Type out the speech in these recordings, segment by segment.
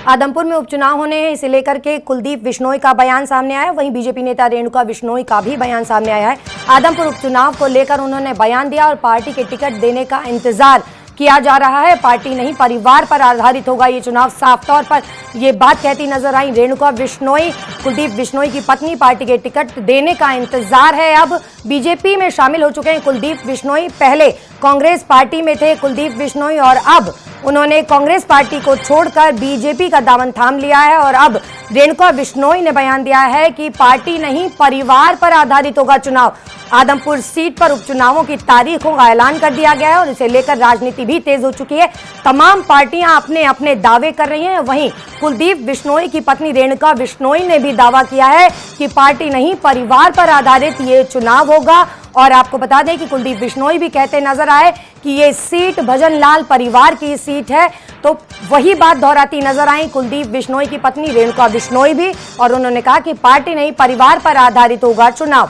आदमपुर में उपचुनाव होने हैं, इसे लेकर के कुलदीप बिश्नोई का बयान सामने आया। वहीं बीजेपी नेता रेणुका बिश्नोई का भी बयान सामने आया है। आदमपुर उपचुनाव को लेकर उन्होंने बयान दिया और पार्टी के टिकट देने का इंतजार किया जा रहा है। पार्टी नहीं, परिवार पर आधारित होगा ये चुनाव, साफ तौर पर ये बात कहती नजर आई रेणुका बिश्नोई। कुलदीप बिश्नोई की पत्नी पार्टी के टिकट देने का इंतजार है। अब बीजेपी में शामिल हो चुके हैं कुलदीप बिश्नोई। पहले कांग्रेस पार्टी में थे कुलदीप बिश्नोई और अब उन्होंने कांग्रेस पार्टी को छोड़कर बीजेपी का दामन थाम लिया है। और अब रेणुका बिश्नोई ने बयान दिया है कि पार्टी नहीं, परिवार पर आधारित होगा चुनाव। आदमपुर सीट पर उपचुनावों की तारीखों का ऐलान कर दिया गया है और इसे लेकर राजनीति भी तेज हो चुकी है। तमाम पार्टियां अपने अपने दावे कर रही हैं। वहीं कुलदीप बिश्नोई की पत्नी रेणुका बिश्नोई ने भी दावा किया है कि पार्टी नहीं, परिवार पर आधारित ये चुनाव होगा। और आपको बता दें कि कुलदीप बिश्नोई भी कहते नजर आए कि ये सीट भजन लाल परिवार की सीट है। तो वही बात दोहराती नजर आई कुलदीप बिश्नोई की पत्नी रेणुका बिश्नोई भी, और उन्होंने कहा कि पार्टी नहीं, परिवार पर आधारित होगा चुनाव।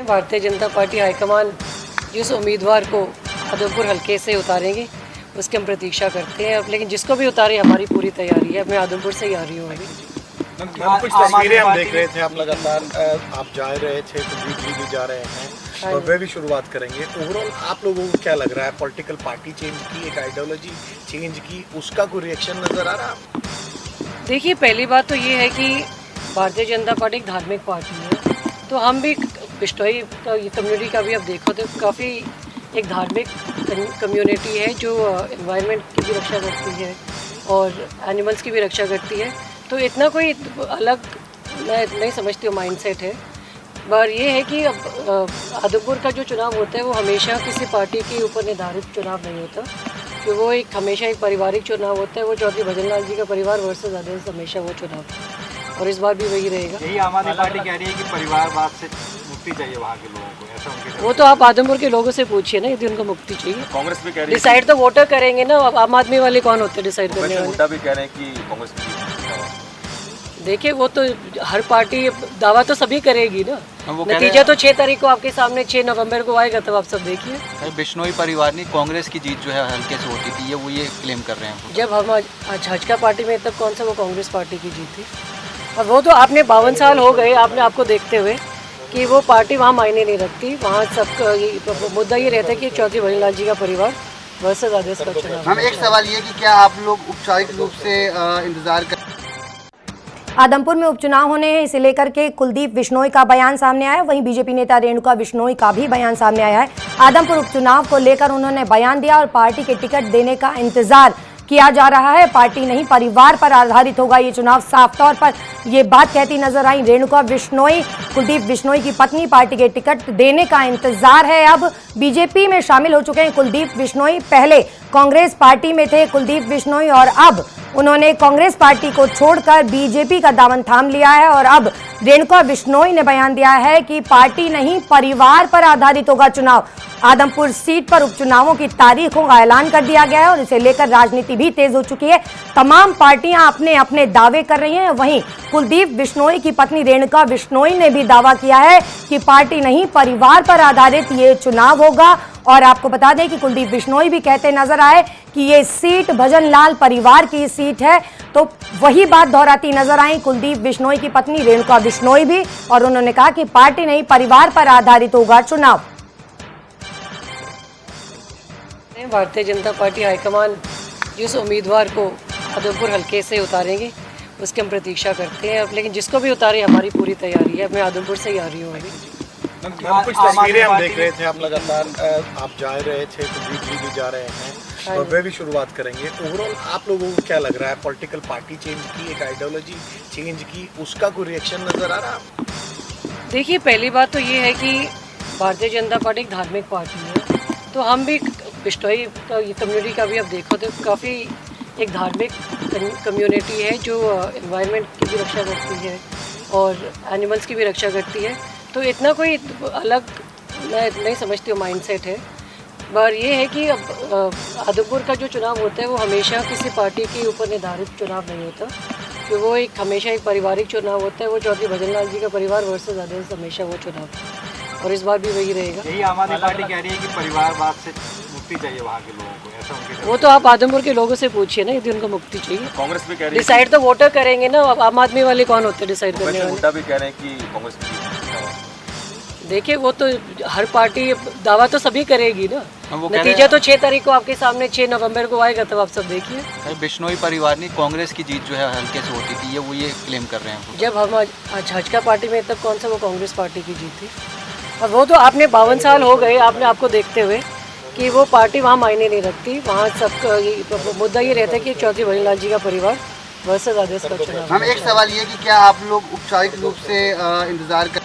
भारतीय जनता पार्टी हाईकमान जिस उम्मीदवार को आदमपुर हल्के से उतारेंगे उसकी हम प्रतीक्षा करते हैं। अब लेकिन जिसको भी उतारे हमारी पूरी तैयारी है। मैं आदमपुर से ही आ रही हूँ अभी। कुछ तस्वीरें हम देख रहे थे, आप लगातार आप जा रहे थे, कुलदीप जी भी जा रहे हैं और वे भी शुरुआत करेंगे। ओवरऑल आप लोगों को क्या लग रहा है, पॉलिटिकल पार्टी चेंज की, एक आइडियोलॉजी चेंज की, उसका कोई रिएक्शन नजर आ रहा है? देखिए, पहली बात तो ये है कि भारतीय जनता पार्टी एक धार्मिक पार्टी है, तो हम भी बिश्नोई कम्युनिटी का भी अब देखो तो काफ़ी एक धार्मिक कम्युनिटी है जो एनवायरनमेंट की भी रक्षा करती है और एनिमल्स की भी रक्षा करती है। तो इतना कोई अलग मैं नहीं समझती हूँ माइंडसेट है। पर ये है कि अब आदमपुर का जो चुनाव होता है वो हमेशा किसी पार्टी के ऊपर निर्धारित चुनाव नहीं होता, कि वो एक हमेशा एक पारिवारिक चुनाव होता है। वो चौधरी भजन लाल जी का परिवार वर्सेस अदर्स हमेशा वो चुनाव है और इस बार भी वही रहेगा। यही आम आदमी पार्टी कह रही है कि परिवारवाद से मुक्ति चाहिए वहाँ के लोगों को, ऐसा उनके वो तो आप आदमपुर के लोगों से पूछिए ना, यदि उनको मुक्ति चाहिए। कांग्रेस भी कह रही है, डिसाइड तो वोटर करेंगे ना। अब आम आदमी वाले कौन होते हैं डिसाइड करने वाले? हुड्डा भी कह रहे हैं कि कांग्रेस की। देखिए, वो तो हर पार्टी दावा तो सभी करेगी ना। नतीजा तो 6 तारीख को आपके सामने 6 नवंबर को आएगा, तब आप सब देखिए। बिश्नोई परिवार ने कांग्रेस की जीत जो है हल्के से होती थी, वो ये क्लेम कर रहे हैं। जब हम हजका पार्टी में, तब कौन सा वो कांग्रेस पार्टी की जीत थी? और वो तो आपने 52 साल हो गए आपने आपको देखते हुए कि वो पार्टी वहाँ मायने नहीं रखती। वहाँ सबका मुद्दा ये रहता है कि चौधरी भजन लाल जी का परिवार वर्सेस अदर्स का चुनाव। हम एक सवाल ये कि क्या आप लोग औपचारिक रूप से इंतजार कर आदमपुर में उपचुनाव होने हैं, इसे लेकर के कुलदीप बिश्नोई का बयान सामने आया। वहीं बीजेपी नेता रेणुका बिश्नोई का भी बयान सामने आया है। आदमपुर उपचुनाव को लेकर उन्होंने बयान दिया और पार्टी के टिकट देने का इंतजार किया जा रहा है। पार्टी नहीं, परिवार पर आधारित होगा ये चुनाव, साफ तौर पर ये बात कहती नजर आई रेणुका बिश्नोई। कुलदीप बिश्नोई की पत्नी पार्टी के टिकट देने का इंतजार है। अब बीजेपी में शामिल हो चुके हैं कुलदीप बिश्नोई। पहले कांग्रेस पार्टी में थे कुलदीप बिश्नोई और अब उन्होंने कांग्रेस पार्टी को छोड़कर बीजेपी का दामन थाम लिया है। और अब रेणुका बिश्नोई ने बयान दिया है कि पार्टी नहीं, परिवार पर आधारित होगा चुनाव। आदमपुर सीट पर उपचुनावों की तारीखों का ऐलान कर दिया गया है और इसे लेकर राजनीति भी तेज हो चुकी है। तमाम पार्टियां अपने अपने दावे कर रही हैं। वहीं कुलदीप बिश्नोई की पत्नी रेणुका बिश्नोई ने भी दावा किया है कि पार्टी नहीं, परिवार पर आधारित ये चुनाव होगा। और आपको बता दें कि कुलदीप बिश्नोई भी कहते नजर आए कि ये सीट भजन लाल परिवार की सीट है। तो वही बात दोहराती नजर आई कुलदीप बिश्नोई की पत्नी रेणुका बिश्नोई भी, और उन्होंने कहा कि पार्टी नहीं, परिवार पर आधारित होगा चुनाव। भारतीय जनता पार्टी हाईकमान जिस उम्मीदवार को आदमपुर हल्के से उतारेंगे उसकी हम प्रतीक्षा करते हैं। अब लेकिन जिसको भी उतारे हमारी पूरी तैयारी है। मैं आदमपुर से ही आ रही हूँ अभी। कुछ तस्वीरें हम देख रहे थे, आप लगातार आप जा रहे थे, कुलदीप जी भी जा रहे हैं और वे भी शुरुआत करेंगे। ओवरऑल आप लोगों को क्या लग रहा है, पॉलिटिकल पार्टी चेंज की, एक आइडियोलॉजी चेंज की, उसका कोई रिएक्शन नजर आ रहा है? देखिए, पहली बात तो ये है कि भारतीय जनता पार्टी एक धार्मिक पार्टी है, तो हम भी बिश्नोई कम्युनिटी का भी अब देखो तो काफ़ी एक धार्मिक कम्युनिटी है जो एनवायरनमेंट की भी रक्षा करती है और एनिमल्स की भी रक्षा करती है। तो इतना कोई अलग मैं नहीं समझती हूँ माइंडसेट है। पर ये है कि अब आदमपुर का जो चुनाव होता है वो हमेशा किसी पार्टी के ऊपर निर्धारित चुनाव नहीं होता, कि वो एक हमेशा एक पारिवारिक चुनाव होता है। वो चौधरी भजन लाल जी का परिवार वर्सेस अदर्स हमेशा वो चुनाव है और इस बार भी वही रहेगा। यही आम आदमी पार्टी कह रही है कि परिवारवाद से मुक्ति चाहिए वहाँ के लोगों को, ऐसा उनके वो तो आप आदमपुर के लोगों से पूछिए ना, यदि उनको मुक्ति चाहिए। कांग्रेस भी कह रही है, डिसाइड तो वोटर करेंगे ना, अब आम आदमी वाले कौन होते हैं डिसाइड करने वाले? हुड्डा भी कह रहे हैं कि कांग्रेस की जीत है। देखिए वो तो हर पार्टी दावा तो सभी करेगी ना, वो कह रहे नतीजा हैं- तो 6 तारीख को आपके सामने 6 नवंबर को आएगा, तब आप सब देखिए। भाई बिश्नोई परिवार ने कांग्रेस की जीत जो है हल्के से होती थी, वो ये क्लेम कर रहे हैं। जब हम आज हजका पार्टी में, तब कौन सा वो कांग्रेस पार्टी की जीत थी? और वो तो आपने 52 साल हो गए आपने आपको देखते हुए कि वो पार्टी वहाँ मायने नहीं रखती। वहाँ सब मुद्दा ये रहता है कि चौधरी भजनलाल जी का परिवार वर्सेस आदेश का चुनाव। मैम एक सवाल ये कि क्या आप लोग औपचारिक रूप से इंतजार कर